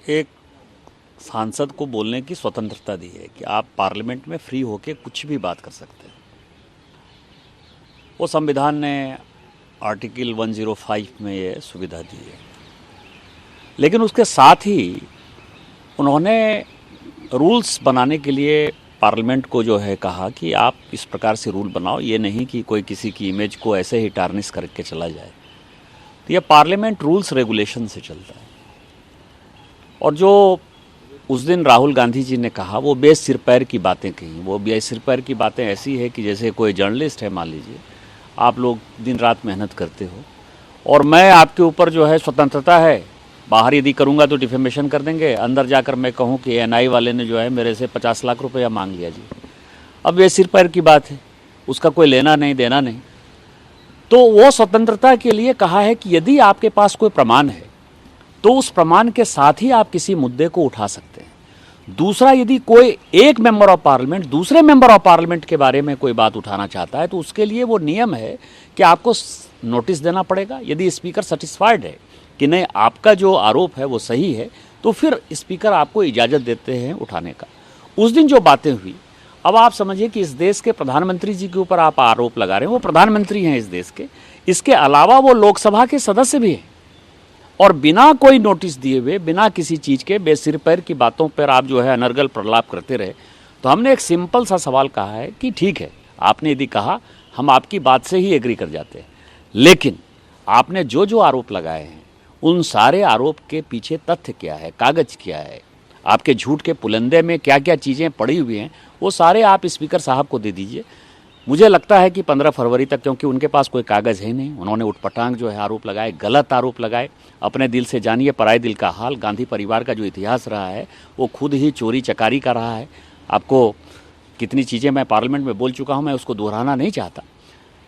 एक सांसद को बोलने की स्वतंत्रता दी है कि आप पार्लियामेंट में फ्री होकर कुछ भी बात कर सकते हैं। वो संविधान ने आर्टिकल 105 में ये सुविधा दी है, लेकिन उसके साथ ही उन्होंने रूल्स बनाने के लिए पार्लियामेंट को जो है कहा कि आप इस प्रकार से रूल बनाओ, ये नहीं कि कोई किसी की इमेज को ऐसे ही टार्निश करके चला जाए। तो ये पार्लियामेंट रूल्स रेगुलेशन से चलता है। और जो उस दिन राहुल गांधी जी ने कहा वो बेसिर पैर की बातें कही। वो बेसिर पैर की बातें ऐसी है कि जैसे कोई जर्नलिस्ट है, मान लीजिए आप लोग दिन रात मेहनत करते हो और मैं आपके ऊपर जो है स्वतंत्रता है, बाहर यदि करूंगा तो डिफेमेशन कर देंगे, अंदर जाकर मैं कहूं कि एनआई वाले ने जो है मेरे से 50 लाख रुपया मांग लिया जी। अब ये सिर पैर की बात है, उसका कोई लेना नहीं देना नहीं। तो वो स्वतंत्रता के लिए कहा है कि यदि आपके पास कोई प्रमाण है तो उस प्रमाण के साथ ही आप किसी मुद्दे को उठा सकते हैं। दूसरा, यदि कोई एक मेंबर ऑफ पार्लियामेंट दूसरे मेंबर ऑफ पार्लियामेंट के बारे में कोई बात उठाना चाहता है तो उसके लिए वो नियम है कि आपको नोटिस देना पड़ेगा। यदि स्पीकर सेटिस्फाइड है कि नहीं आपका जो आरोप है वो सही है तो फिर स्पीकर आपको इजाज़त देते हैं उठाने का। उस दिन जो बातें हुई, अब आप समझिए कि इस देश के प्रधानमंत्री जी के ऊपर आप आरोप लगा रहे हैं। वो प्रधानमंत्री हैं इस देश के, इसके अलावा वो लोकसभा के सदस्य भी हैं और बिना कोई नोटिस दिए हुए, बिना किसी चीज़ के बेसिर पैर की बातों पर आप जो है अनर्गल प्रलाप करते रहे। तो हमने एक सिंपल सा सवाल कहा है कि ठीक है, आपने यदि कहा हम आपकी बात से ही एग्री कर जाते हैं, लेकिन आपने जो जो आरोप लगाए हैं उन सारे आरोप के पीछे तथ्य क्या है, कागज क्या है, आपके झूठ के पुलंदे में क्या क्या चीज़ें पड़ी हुई हैं, वो सारे आप स्पीकर साहब को दे दीजिए। मुझे लगता है कि 15 फरवरी तक, क्योंकि उनके पास कोई कागज़ है नहीं, उन्होंने उठपटांग जो है आरोप लगाए, गलत आरोप लगाए। अपने दिल से जानिए पराए दिल का हाल। गांधी परिवार का जो इतिहास रहा है वो खुद ही चोरी चकारी का रहा है। आपको कितनी चीज़ें मैं पार्लियामेंट में बोल चुका हूँ, मैं उसको दोहराना नहीं चाहता।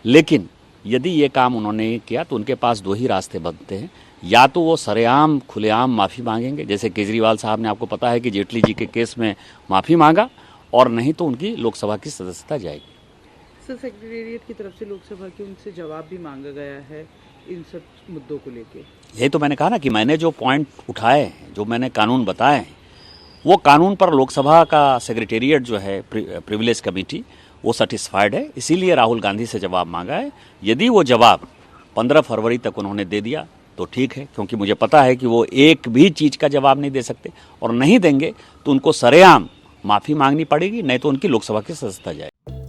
लेकिन यदि ये काम उन्होंने किया तो उनके पास दो ही रास्ते बनते हैं। या तो वो सरेआम खुलेआम माफ़ी मांगेंगे, जैसे केजरीवाल साहब ने, आपको पता है कि जेटली जी के केस में माफ़ी मांगा, और नहीं तो उनकी लोकसभा की सदस्यता जाएगी। सर, सेक्रेटेरिएट की तरफ से लोकसभा के उनसे जवाब भी मांगा गया है इन सब मुद्दों को लेके। यही तो मैंने कहा ना कि मैंने जो पॉइंट उठाए हैं, जो मैंने कानून बताए हैं, वो कानून पर लोकसभा का सेक्रेटेरिएट जो है, प्रिविलेज कमेटी, वो सेटिस्फाइड है। इसीलिए राहुल गांधी से जवाब मांगा है। यदि वो जवाब 15 फरवरी तक उन्होंने दे दिया तो ठीक है, क्योंकि मुझे पता है कि वो एक भी चीज़ का जवाब नहीं दे सकते, और नहीं देंगे तो उनको सरेआम माफ़ी मांगनी पड़ेगी, नहीं तो उनकी लोकसभा की सदस्यता जाएगी।